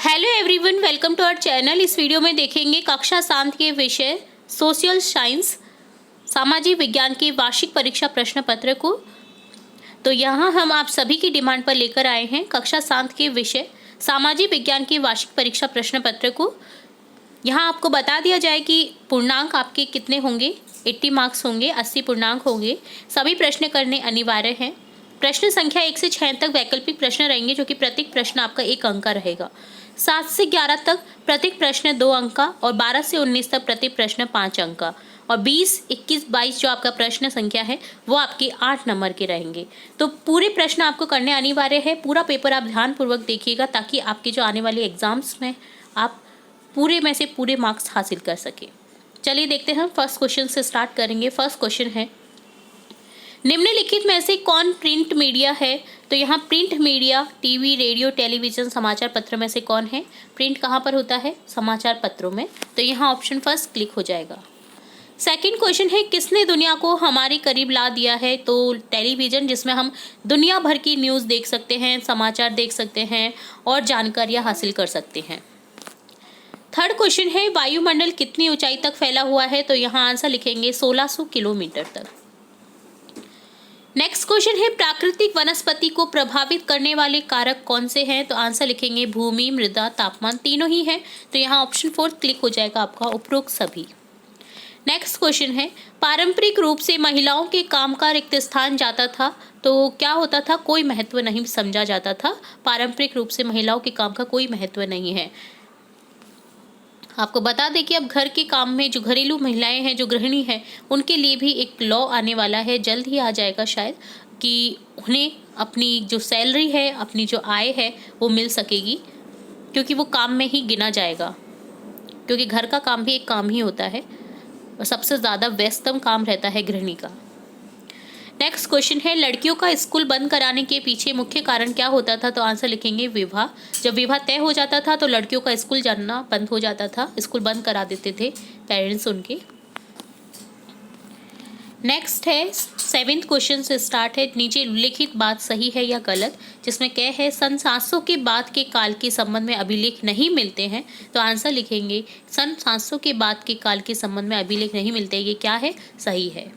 Hello everyone, welcome to our channel. इस video में देखेंगे कक्षा 7 के विषय सोशल साइंस सामाजिक विज्ञान की वार्षिक परीक्षा प्रश्न पत्र को। तो यहाँ हम आप सभी की डिमांड पर लेकर आए हैं कक्षा 7 के विषय सामाजिक विज्ञान की वार्षिक परीक्षा प्रश्न पत्र को। यहाँ आपको बता दिया जाए कि पूर्णांक आपके कितने होंगे। 80 मार्क्स होंगे, 80 पूर्णांक होंगे। सभी प्रश्न करने अनिवार्य हैं। प्रश्न संख्या 1 से 6 तक वैकल्पिक प्रश्न रहेंगे, जो कि प्रत्येक प्रश्न आपका 1 अंक का रहेगा। 7 से 11 तक प्रत्येक प्रश्न 2 अंक का और 12 से 19 तक प्रत्येक प्रश्न 5 अंक का और 20, 21, 22 जो आपका प्रश्न संख्या है वो आपके 8 नंबर के रहेंगे। तो पूरे प्रश्न आपको करने अनिवार्य है। पूरा पेपर आप ध्यानपूर्वक देखिएगा ताकि आपके जो आने वाले एग्जाम्स में आप पूरे में से पूरे मार्क्स हासिल कर सके। चलिए देखते हैं, फर्स्ट क्वेश्चन से स्टार्ट करेंगे। फर्स्ट क्वेश्चन है, निम्नलिखित में से कौन प्रिंट मीडिया है? तो यहाँ print media TV, radio, television, समाचार पत्र में से कौन है? प्रिंट कहाँ पर होता है? समाचार पत्रों में। तो यहाँ ऑप्शन फर्स्ट क्लिक हो जाएगा। सेकंड क्वेश्चन है, किसने दुनिया को हमारे करीब ला दिया है? तो टेलीविज़न, जिसमें हम दुनिया भर की न्यूज़ देख सकते हैं, समाचार देख सकते हैं और जानकारियाँ हासिल कर सकते हैं। थर्ड क्वेश्चन है, वायुमंडल कितनी ऊंचाई तक फैला हुआ है? तो यहाँ आंसर लिखेंगे 1600 किलोमीटर तक। नेक्स्ट क्वेश्चन है, प्राकृतिक वनस्पति को प्रभावित करने वाले कारक कौन से हैं? तो आंसर लिखेंगे भूमि, मृदा, तापमान, तीनों ही है। तो यहाँ ऑप्शन 4 क्लिक हो जाएगा आपका, उपरोक्त सभी। नेक्स्ट क्वेश्चन है, पारंपरिक रूप से महिलाओं के काम का रिक्त स्थान जाता था, तो क्या होता था? कोई महत्व नहीं समझा जाता था। पारंपरिक रूप से महिलाओं के काम का कोई महत्व नहीं है। आपको बता दें कि अब घर के काम में जो घरेलू महिलाएं हैं, जो गृहिणी हैं, उनके लिए भी एक लॉ आने वाला है, जल्द ही आ जाएगा शायद, कि उन्हें अपनी जो सैलरी है, अपनी जो आय है वो मिल सकेगी, क्योंकि वो काम में ही गिना जाएगा। क्योंकि घर का काम भी एक काम ही होता है और सबसे ज़्यादा व्यस्तम काम रहता है गृहिणी का। नेक्स्ट क्वेश्चन है, लड़कियों का स्कूल बंद कराने के पीछे मुख्य कारण क्या होता था? तो आंसर लिखेंगे विवाह। जब विवाह तय हो जाता था तो लड़कियों का स्कूल जाना बंद हो जाता था, स्कूल बंद करा देते थे पेरेंट्स उनके। नेक्स्ट है, 7th क्वेश्चन से स्टार्ट है, नीचे उल्लिखित बात सही है या गलत? जिसमें क्या है, सन 700 के बाद के काल के संबंध में अभिलेख नहीं मिलते हैं। तो आंसर लिखेंगे सन 700 के बाद के काल के संबंध में अभिलेख नहीं मिलते। ये क्या है? सही है।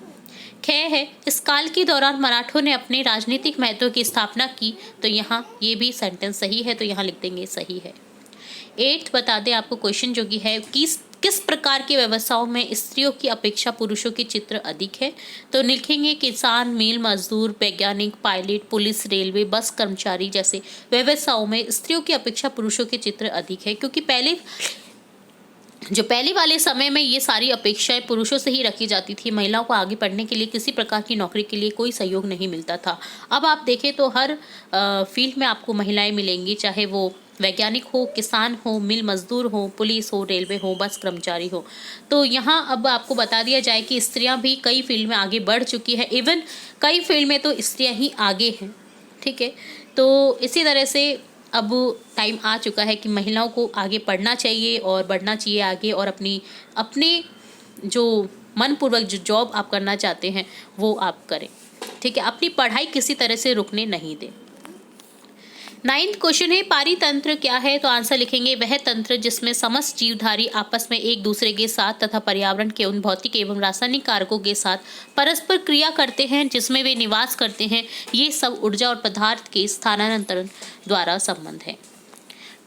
ख है, इस काल के दौरान मराठों ने अपने राजनीतिक महत्व की स्थापना की। तो यहाँ ये भी सेंटेंस सही है, तो यहाँ लिख देंगे सही है। 8th बता दें आपको क्वेश्चन जो कि है, किस प्रकार के व्यवसायों में स्त्रियों की अपेक्षा पुरुषों के चित्र अधिक है? तो लिखेंगे किसान, मिल मजदूर, वैज्ञानिक, पायलट, पुलिस, रेलवे, बस कर्मचारी जैसे व्यवसायों में स्त्रियों की अपेक्षा पुरुषों के चित्र अधिक है। क्योंकि पहले वाले समय में ये सारी अपेक्षाएं पुरुषों से ही रखी जाती थी। महिलाओं को आगे पढ़ने के लिए, किसी प्रकार की नौकरी के लिए कोई सहयोग नहीं मिलता था। अब आप देखें तो हर फील्ड में आपको महिलाएं मिलेंगी, चाहे वो वैज्ञानिक हो, किसान हो, मिल मजदूर हो, पुलिस हो, रेलवे हो, बस कर्मचारी हो। तो यहाँ अब आपको बता दिया जाए कि स्त्रियाँ भी कई फील्ड में आगे बढ़ चुकी है। इवन कई फील्ड में तो स्त्रियाँ ही आगे हैं। ठीक है, तो इसी तरह से अब टाइम आ चुका है कि महिलाओं को आगे पढ़ना चाहिए और बढ़ना चाहिए आगे, और अपने जो मनपूर्वक जो जॉब आप करना चाहते हैं वो आप करें। ठीक है, अपनी पढ़ाई किसी तरह से रुकने नहीं दें। 9th क्वेश्चन है, पारितंत्र क्या है? तो आंसर लिखेंगे वह तंत्र जिसमें समस्त जीवधारी आपस में एक दूसरे के साथ तथा पर्यावरण के उन भौतिक एवं रासायनिक कारकों के साथ परस्पर क्रिया करते हैं जिसमें वे निवास करते हैं। ये सब ऊर्जा और पदार्थ के स्थानांतरण द्वारा संबंध है।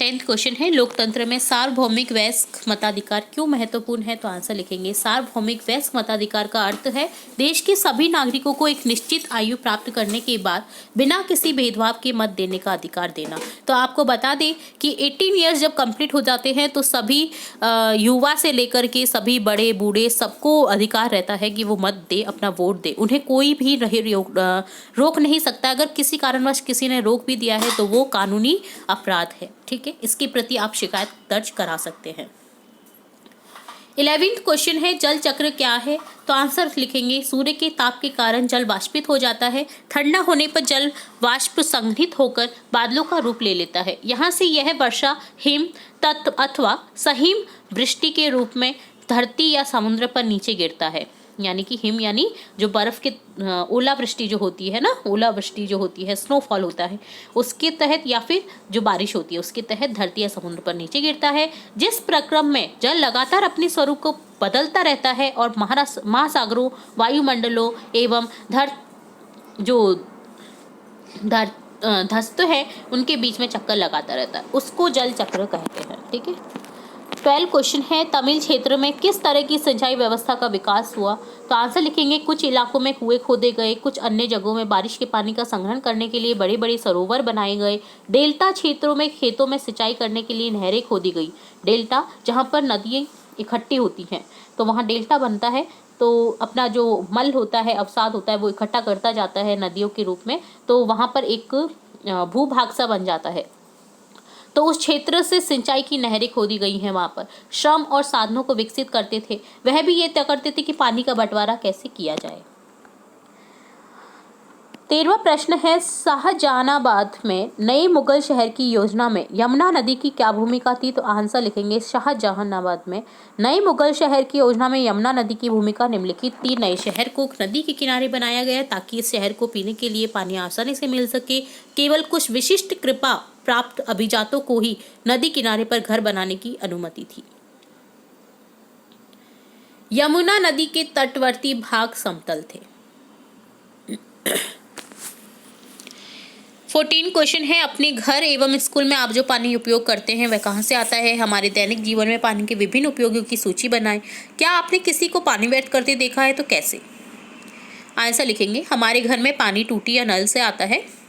10th क्वेश्चन है, लोकतंत्र में सार्वभौमिक वयस्क मताधिकार क्यों महत्वपूर्ण है? तो आंसर लिखेंगे सार्वभौमिक वयस्क मताधिकार का अर्थ है देश के सभी नागरिकों को एक निश्चित आयु प्राप्त करने के बाद बिना किसी भेदभाव के मत देने का अधिकार देना। तो आपको बता दें कि 18 ईयर्स जब कंप्लीट हो जाते हैं तो सभी युवा से लेकर के सभी बड़े बूढ़े सबको अधिकार रहता है कि वो मत दे, अपना वोट दे। उन्हें कोई भी रोक नहीं सकता। अगर किसी कारणवश किसी ने रोक भी दिया है तो वो कानूनी अपराध है। ठीक है, इसके प्रति आप शिकायत दर्ज करा सकते हैं। 11th क्वेश्चन है, जल चक्र क्या है? तो आंसर लिखेंगे सूर्य के ताप के कारण जल वाष्पित हो जाता है। ठंडा होने पर जल वाष्प संघनित होकर बादलों का रूप ले लेता है। यहाँ से यह वर्षा, हिम तत्व अथवा सहिम वृष्टि के रूप में धरती या समुद्र पर नीचे गिरता है। यानी कि हिम यानी जो बर्फ़ के ओलावृष्टि जो होती है ना, ओलावृष्टि जो होती है, स्नोफॉल होता है, उसके तहत या फिर जो बारिश होती है उसके तहत धरती या समुद्र पर नीचे गिरता है। जिस प्रक्रम में जल लगातार अपने स्वरूप को बदलता रहता है और महासागरों, वायुमंडलों एवं धस्त है उनके बीच में चक्कर लगाता रहता है, उसको जल चक्र कहते हैं। ठीक है। 12 क्वेश्चन है, तमिल क्षेत्र में किस तरह की सिंचाई व्यवस्था का विकास हुआ? तो आंसर लिखेंगे, कुछ इलाकों में कुएं खोदे गए, कुछ अन्य जगहों में बारिश के पानी का संग्रहण करने के लिए बड़े बड़े सरोवर बनाए गए। डेल्टा क्षेत्रों में खेतों में सिंचाई करने के लिए नहरें खोदी गई। डेल्टा जहाँ पर नदियाँ इकट्ठी होती हैं तो वहाँ डेल्टा बनता है, तो अपना जो मल होता है, अवसाद होता है, वो इकट्ठा करता जाता है नदियों के रूप में, तो वहाँ पर एक भूभाग सा बन जाता है। तो उस क्षेत्र से सिंचाई की नहरें खोदी गई हैं। वहाँ पर श्रम और साधनों को विकसित करते थे। वह भी ये तय करते थे कि पानी का बंटवारा कैसे किया जाए। 13वां प्रश्न है, शाहजहानाबाद में नए मुगल शहर की योजना में यमुना नदी की क्या भूमिका थी? तो आंसर लिखेंगे, शाहजहानाबाद में नए मुगल शहर की योजना में यमुना नदी की भूमिका निम्नलिखित थी। नए शहर को नदी के किनारे बनाया गया ताकि इस शहर को पीने के लिए पानी आसानी से मिल सके। केवल कुछ विशिष्ट कृपा प्राप्त अभिजातों को ही नदी किनारे पर घर बनाने की अनुमति थी। यमुना नदी के तटवर्ती भाग समतल थे। 14 क्वेश्चन है, अपने घर एवं स्कूल में आप जो पानी उपयोग करते हैं वह कहाँ से आता है? हमारे दैनिक जीवन में पानी के विभिन्न उपयोगों की सूची बनाएं। क्या आपने किसी को पानी व्यर्थ करते देखा है? तो कैसे? आंसर लिखेंगे, हमारे घर में पानी टूटी या नल से आता है।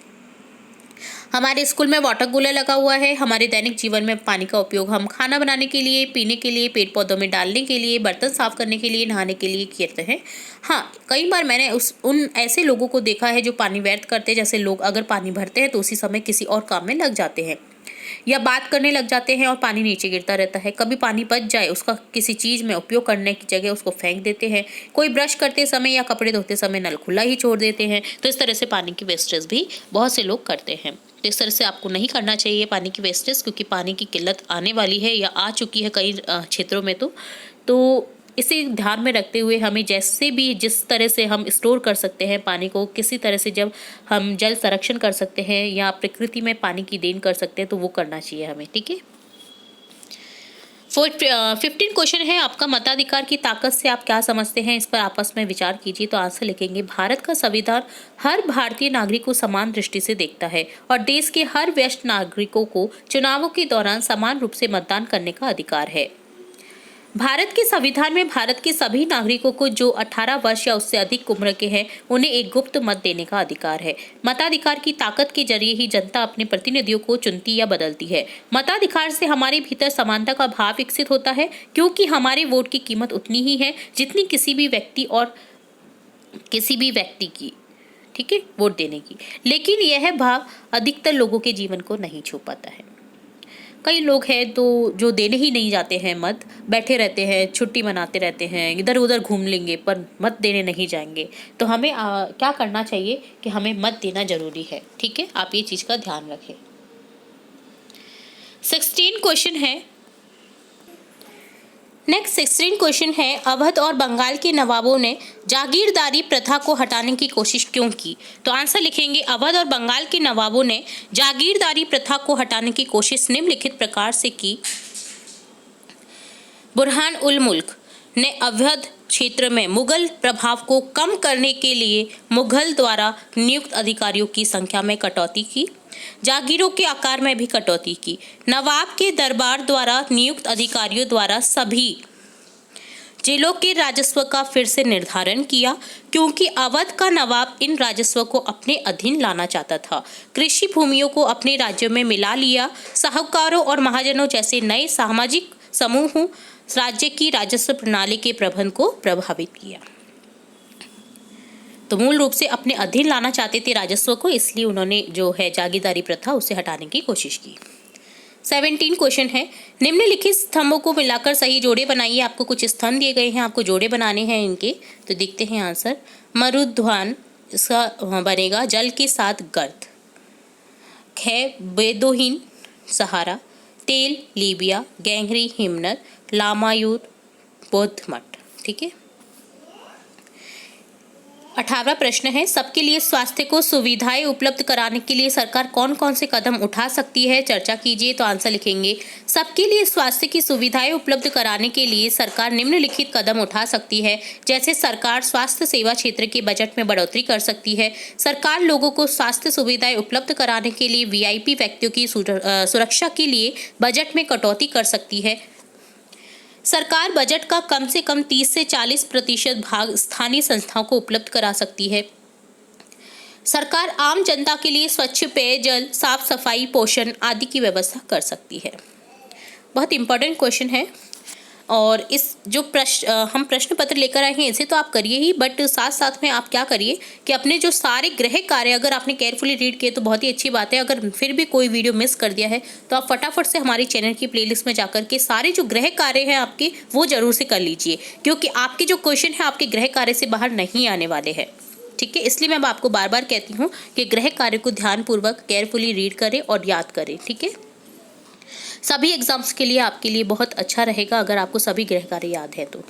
हमारे स्कूल में वाटर कूलर लगा हुआ है। हमारे दैनिक जीवन में पानी का उपयोग हम खाना बनाने के लिए, पीने के लिए, पेड़ पौधों में डालने के लिए, बर्तन साफ करने के लिए, नहाने के लिए करते हैं। हाँ, कई बार मैंने उन ऐसे लोगों को देखा है जो पानी व्यर्थ करते हैं। जैसे लोग अगर पानी भरते हैं तो उसी समय किसी और काम में लग जाते हैं या बात करने लग जाते हैं और पानी नीचे गिरता रहता है। कभी पानी बच जाए, उसका किसी चीज़ में उपयोग करने की जगह उसको फेंक देते हैं। कोई ब्रश करते समय या कपड़े धोते समय नल खुला ही छोड़ देते हैं। तो इस तरह से पानी की वेस्टेज भी बहुत से लोग करते हैं। तो इस तरह से आपको नहीं करना चाहिए पानी की वेस्टेज, क्योंकि पानी की किल्लत आने वाली है या आ चुकी है कई क्षेत्रों में। तो इसे ध्यान में रखते हुए हमें जैसे भी जिस तरह से हम स्टोर कर सकते हैं पानी को, किसी तरह से जब हम जल संरक्षण कर सकते हैं या प्रकृति में पानी की देन कर सकते हैं तो वो करना चाहिए हमें। ठीक है। 15 क्वेश्चन है, आपका मताधिकार की ताकत से आप क्या समझते हैं? इस पर आपस में विचार कीजिए। तो आंसर लिखेंगे, भारत का संविधान हर भारतीय नागरिक को समान दृष्टि से देखता है और देश के हर वरिष्ठ नागरिकों को चुनावों के दौरान समान रूप से मतदान करने का अधिकार है। भारत के संविधान में भारत के सभी नागरिकों को जो 18 वर्ष या उससे अधिक उम्र के हैं उन्हें एक गुप्त मत देने का अधिकार है। मताधिकार की ताकत के जरिए ही जनता अपने प्रतिनिधियों को चुनती या बदलती है। मताधिकार से हमारे भीतर समानता का भाव विकसित होता है, क्योंकि हमारे वोट की कीमत उतनी ही है जितनी किसी भी व्यक्ति की, ठीक है, वोट देने की। लेकिन यह भाव अधिकतर लोगों के जीवन को नहीं छू पाता है। कई लोग हैं तो जो देने ही नहीं जाते हैं मत, बैठे रहते हैं, छुट्टी मनाते रहते हैं, इधर उधर घूम लेंगे पर मत देने नहीं जाएंगे। तो हमें क्या करना चाहिए कि हमें मत देना जरूरी है। ठीक है, आप ये चीज़ का ध्यान रखें। 16 क्वेश्चन है, नेक्स्ट 16 क्वेश्चन है, अवध और बंगाल के नवाबों ने जागीरदारी प्रथा को हटाने की कोशिश क्यों की? तो आंसर लिखेंगे, अवध और बंगाल के नवाबों ने जागीरदारी प्रथा को हटाने की कोशिश निम्नलिखित प्रकार से की। बुरहान उल मुल्क ने अवध क्षेत्र में मुगल प्रभाव को कम करने के लिए मुगल द्वारा नियुक्त अधिकारियों की संख्या में कटौती की, जागीरों के आकार में भी कटौती की। नवाब के दरबार द्वारा नियुक्त अधिकारियों द्वारा सभी जिलों के राजस्व का फिर से निर्धारण किया, क्योंकि अवध का नवाब इन राजस्व को अपने अधीन लाना चाहता था। कृषि भूमियों को अपने राज्यों में मिला लिया। साहूकारों और महाजनों जैसे नए सामाजिक समूह राज्य की राजस्व प्रणाली के प्रबंधन को प्रभावित किया। तो मूल रूप से अपने अधीन लाना चाहते थे राजस्व को, इसलिए उन्होंने जो है जागीरदारी प्रथा उसे हटाने की कोशिश की। 17 क्वेश्चन है, निम्नलिखित स्तंभों को मिलाकर सही जोड़े बनाइए। आपको कुछ स्तंभ दिए गए हैं, आपको जोड़े बनाने हैं इनके। तो देखते हैं आंसर। मरुध्वान, इसका बनेगा जल के साथ गर्द। ख, बेदोहीन सहारा। तेल, लीबिया। गैंगरी, हिमनद। लामायूर, बौद्ध मठ। ठीक है। 18वां प्रश्न है, सबके लिए स्वास्थ्य को सुविधाएं उपलब्ध कराने के लिए सरकार कौन कौन से कदम उठा सकती है, चर्चा कीजिए। तो आंसर लिखेंगे, सबके लिए स्वास्थ्य की सुविधाएं उपलब्ध कराने के लिए सरकार निम्नलिखित कदम उठा सकती है। जैसे सरकार स्वास्थ्य सेवा क्षेत्र के बजट में बढ़ोतरी कर सकती है। सरकार लोगों को स्वास्थ्य सुविधाएं उपलब्ध कराने के लिए वीआईपी व्यक्तियों की सुरक्षा के लिए बजट में कटौती कर सकती है। सरकार बजट का कम से कम 30 से 40% भाग स्थानीय संस्थाओं को उपलब्ध करा सकती है। सरकार आम जनता के लिए स्वच्छ पेयजल, साफ सफाई, पोषण आदि की व्यवस्था कर सकती है। बहुत इंपॉर्टेंट क्वेश्चन है और इस जो हम प्रश्न पत्र लेकर आए हैं इसे तो आप करिए ही, बट साथ साथ में आप क्या करिए कि अपने जो सारे गृह कार्य अगर आपने केयरफुली रीड किए तो बहुत ही अच्छी बात है। अगर फिर भी कोई वीडियो मिस कर दिया है तो आप फटाफट से हमारे चैनल की प्लेलिस्ट में जाकर के सारे जो गृह कार्य हैं आपके वो जरूर से कर लीजिए, क्योंकि आपके जो क्वेश्चन है आपके गृह कार्य से बाहर नहीं आने वाले हैं। ठीक है, इसलिए मैं आपको बार बार कहती हूँ कि गृह कार्य को ध्यानपूर्वक केयरफुली रीड करें और याद करें। ठीक है, सभी एग्जाम्स के लिए आपके लिए बहुत अच्छा रहेगा अगर आपको सभी गृह कार्य याद है तो,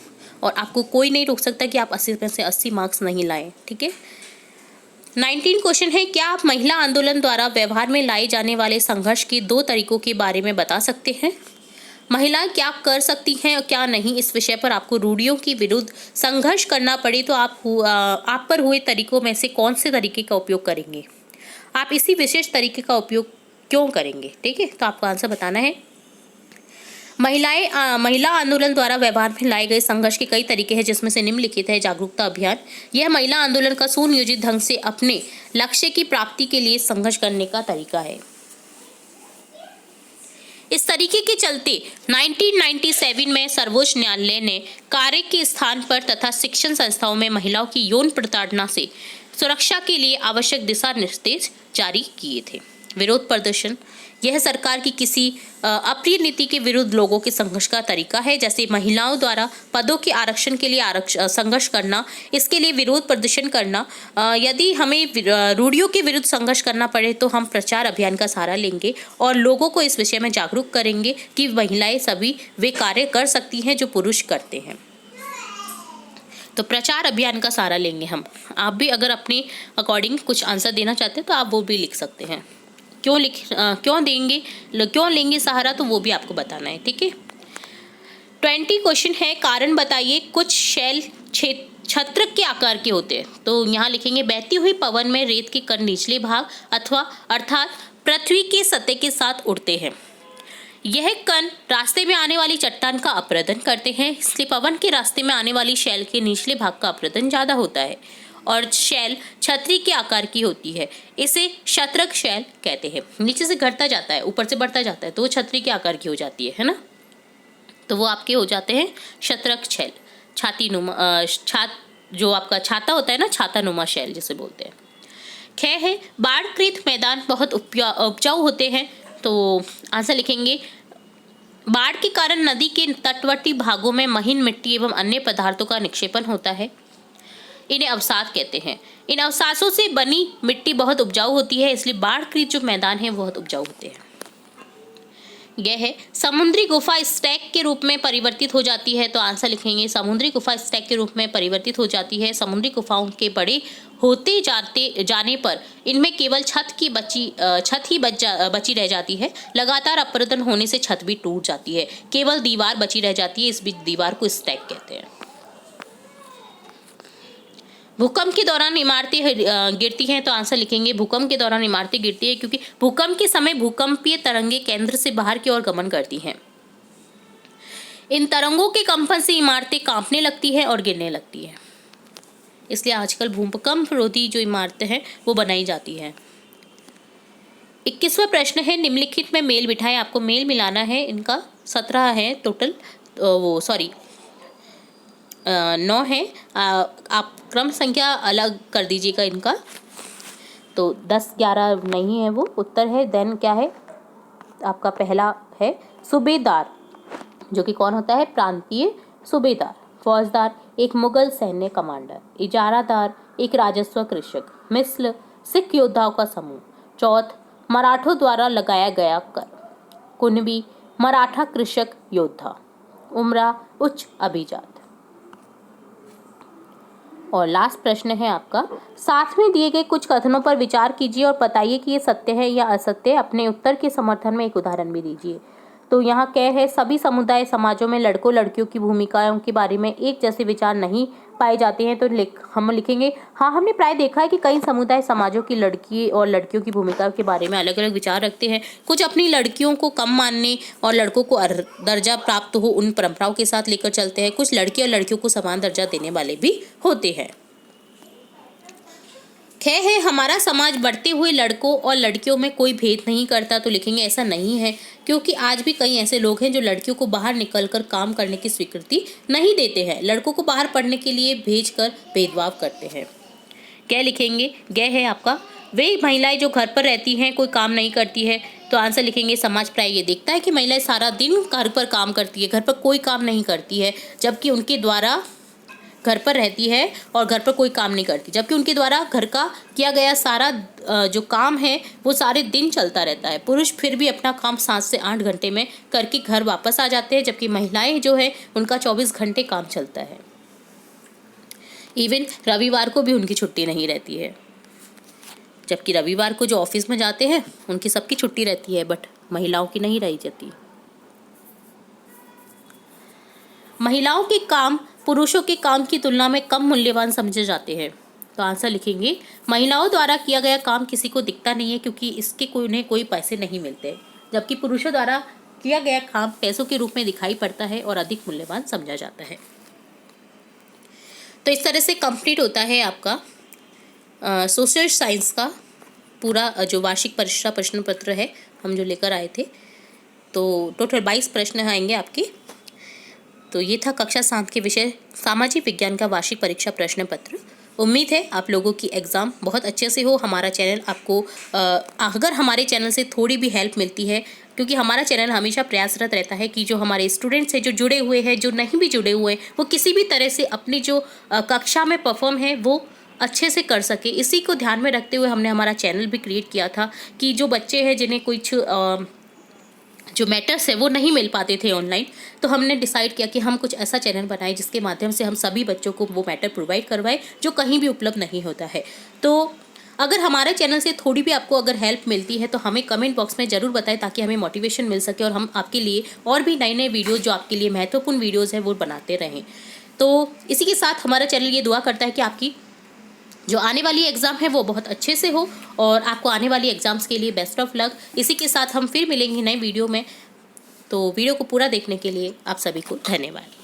और आपको कोई नहीं रोक सकता कि आप 80 में से 80 मार्क्स नहीं लाएं। ठीक है, 19 क्वेश्चन है, क्या आप महिला आंदोलन द्वारा व्यवहार में लाए जाने वाले संघर्ष के 2 तरीकों के बारे में बता सकते हैं। महिलाएं क्या कर सकती हैं और क्या नहीं, इस विषय पर आपको रूढ़ियों के विरुद्ध संघर्ष करना पड़े तो आप पर हुए तरीकों में से कौन से तरीके का उपयोग करेंगे, आप इसी विशेष तरीके का उपयोग क्यों करेंगे। ठीक है, तो आपको आंसर बताना है। महिला आंदोलन द्वारा व्यवहार में लाए गए संघर्ष के कई तरीके हैं, जिसमें से निम्नलिखित है जागरूकता अभियान। यह महिला आंदोलन का सुनियोजित ढंग से अपने लक्ष्य की प्राप्ति के लिए संघर्ष करने का तरीका है। इस तरीके के चलते 1997 में सर्वोच्च न्यायालय ने कार्य के स्थान पर तथा शिक्षण संस्थाओं में महिलाओं की यौन प्रताड़ना से सुरक्षा के लिए आवश्यक दिशा निर्देश जारी किए थे। विरोध प्रदर्शन, यह सरकार की किसी अप्रिय नीति के विरुद्ध लोगों के संघर्ष का तरीका है, जैसे महिलाओं द्वारा पदों के आरक्षण के लिए संघर्ष करना, इसके लिए विरोध प्रदर्शन करना। यदि हमें रूढ़ियों के विरुद्ध संघर्ष करना पड़े तो हम प्रचार अभियान का सहारा लेंगे और लोगों को इस विषय में जागरूक करेंगे कि महिलाएं सभी वे कार्य कर सकती हैं जो पुरुष करते हैं। तो प्रचार अभियान का सहारा लेंगे हम। आप भी अगर अपने अकॉर्डिंग कुछ आंसर देना चाहते हैं तो आप वो भी लिख सकते हैं। क्यों लेंगे सहारा, तो वो भी आपको बताना है। ठीक है, 20 क्वेश्चन है, कारण बताइए। कुछ शैल छत्रक के आकार के होते हैं, तो यहाँ लिखेंगे बहती हुई पवन में रेत के कण निचले भाग अर्थात पृथ्वी के सतह के साथ उड़ते हैं। यह कण रास्ते में आने वाली चट्टान का अपरदन करते हैं, इसलिए पवन के रास्ते में आने वाली शैल के निचले भाग का अपरदन ज्यादा होता है और शैल छतरी के आकार की होती है, इसे शत्रक शैल कहते हैं। नीचे से घटता जाता है, ऊपर से बढ़ता जाता है, तो वो छतरी के आकार की हो जाती है ना, तो वो आपके हो जाते हैं शत्रक शैल। छाती नुमा जो आपका छाता होता है ना, छाता नुमा शैल जिसे बोलते हैं। ख है, बाढ़कृत मैदान बहुत उपजाऊ होते हैं, तो आंसर लिखेंगे बाढ़ के कारण नदी के तटवर्ती भागों में महीन मिट्टी एवं अन्य पदार्थों का निक्षेपण होता है, इन्हें अवसाद कहते हैं। इन अवसादों से बनी मिट्टी बहुत उपजाऊ होती है, इसलिए बाढ़कृत जो मैदान है बहुत उपजाऊ होते हैं। यह है, समुद्री गुफा स्टैक के रूप में परिवर्तित हो जाती है, तो आंसर लिखेंगे समुद्री गुफा स्टैक के रूप में परिवर्तित हो जाती है। समुद्री गुफाओं के बड़े होते जाने पर इनमें केवल छत ही बची रह जाती है। लगातार अपरदन होने से छत भी टूट जाती है, केवल दीवार बची रह जाती है, इस बीच दीवार को स्टैक कहते हैं। भूकंप के दौरान इमारतें गिरती हैं, तो आंसर लिखेंगे भूकंप के दौरान इमारतें गिरती है क्योंकि भूकंप के समय भूकंपीय तरंगें केंद्र से बाहर की ओर गमन करती हैं। इन तरंगों के कंपन से इमारतें कांपने लगती हैं और गिरने लगती हैं, इसलिए आजकल भूकंप रोधी जो इमारतें हैं वो बनाई जाती हैं। 21वां प्रश्न है, निम्नलिखित में मेल बिठाएं। आपको मेल मिलाना है, इनका 17 है टोटल, 9 है। आप क्रम संख्या अलग कर दीजिएगा इनका, तो 10 11 नहीं है वो उत्तर है। देन क्या है आपका, पहला है सूबेदार, जो कि कौन होता है, प्रांतीय सूबेदार। फौजदार, एक मुगल सैन्य कमांडर। इजारादार, एक राजस्व कृषक। मिस्ल, सिख योद्धाओं का समूह। चौथ, मराठों द्वारा लगाया गया कर। कुनबी, मराठा कृषक योद्धा। उमरा, उच्च अभिजात। और लास्ट प्रश्न है आपका, साथ में दिए गए कुछ कथनों पर विचार कीजिए और बताइए कि ये सत्य है या असत्य। अपने उत्तर के समर्थन में एक उदाहरण भी दीजिए। तो यहाँ क्या है, सभी समुदाय समाजों में लड़कों लड़कियों की भूमिकाओं के बारे में एक जैसे विचार नहीं पाए जाते हैं। तो हम लिखेंगे, हाँ, हमने प्राय देखा है कि कई समुदाय समाजों की लड़की और लड़कियों की भूमिका के बारे में अलग अलग विचार रखते हैं। कुछ अपनी लड़कियों को कम मानने और लड़कों को दर्जा प्राप्त हो उन परंपराओं के साथ लेकर चलते हैं। कुछ लड़के और लड़कियों को समान दर्जा देने वाले भी होते हैं। खैर है, हमारा समाज बढ़ते हुए लड़कों और लड़कियों में कोई भेद नहीं करता। तो लिखेंगे ऐसा नहीं है, क्योंकि आज भी कई ऐसे लोग हैं जो लड़कियों को बाहर निकलकर काम करने की स्वीकृति नहीं देते हैं, लड़कों को बाहर पढ़ने के लिए भेजकर भेदभाव करते हैं। क्या लिखेंगे, गै है आपका, वे महिलाएं जो घर पर रहती हैं कोई काम नहीं करती है। तो आंसर लिखेंगे, समाज प्राय ये देखता है कि महिलाएं सारा दिन घर पर काम करती है, घर पर कोई काम नहीं करती है, जबकि उनके द्वारा घर पर रहती है और घर पर कोई काम नहीं करती, जबकि उनके द्वारा घर का किया गया सारा जो काम है वो सारे दिन चलता रहता है। पुरुष फिर भी अपना काम 7 से 8 घंटे में करके घर वापस आ जाते हैं, जबकि महिलाएं जो है उनका 24 घंटे काम चलता है। इवन रविवार को भी उनकी छुट्टी नहीं रहती है, जबकि रविवार को जो ऑफिस में जाते हैं उनकी सबकी छुट्टी रहती है, बट महिलाओं की नहीं रही जाती। महिलाओं के काम पुरुषों के काम की तुलना में कम मूल्यवान समझे जाते हैं। तो आंसर लिखेंगे, महिलाओं द्वारा किया गया काम किसी को दिखता नहीं है, क्योंकि इसके उन्हें कोई पैसे नहीं मिलते, जबकि पुरुषों द्वारा किया गया काम पैसों के रूप में दिखाई पड़ता है और अधिक मूल्यवान समझा जाता है। तो इस तरह से कंप्लीट होता है आपका सोशल साइंस का पूरा जो वार्षिक परीक्षा प्रश्न पत्र है हम जो लेकर आए थे। तो टोटल 22 प्रश्न आएंगे आपके। तो ये था कक्षा 7 के विषय सामाजिक विज्ञान का वार्षिक परीक्षा प्रश्न पत्र। उम्मीद है आप लोगों की एग्ज़ाम बहुत अच्छे से हो। हमारा चैनल आपको अगर हमारे चैनल से थोड़ी भी हेल्प मिलती है, क्योंकि हमारा चैनल हमेशा प्रयासरत रहता है कि जो हमारे स्टूडेंट्स हैं जो जुड़े हुए हैं, जो नहीं भी जुड़े हुए हैं, वो किसी भी तरह से अपनी जो कक्षा में परफॉर्म है वो अच्छे से कर सके। इसी को ध्यान में रखते हुए हमने हमारा चैनल भी क्रिएट किया था कि जो बच्चे हैं जिन्हें कुछ जो मैटर्स है वो नहीं मिल पाते थे ऑनलाइन, तो हमने डिसाइड किया कि हम कुछ ऐसा चैनल बनाएं जिसके माध्यम से हम सभी बच्चों को वो मैटर प्रोवाइड करवाएं जो कहीं भी उपलब्ध नहीं होता है। तो अगर हमारे चैनल से थोड़ी भी आपको अगर हेल्प मिलती है तो हमें कमेंट बॉक्स में ज़रूर बताएं, ताकि हमें मोटिवेशन मिल सके और हम आपके लिए और भी नए नए वीडियोज़ जो आपके लिए महत्वपूर्ण वीडियोज़ हैं वो बनाते रहें। तो इसी के साथ हमारा चैनल ये दुआ करता है कि आपकी जो आने वाली एग्ज़ाम है वो बहुत अच्छे से हो और आपको आने वाली एग्ज़ाम्स के लिए बेस्ट ऑफ लक। इसी के साथ हम फिर मिलेंगे नए वीडियो में। तो वीडियो को पूरा देखने के लिए आप सभी को धन्यवाद।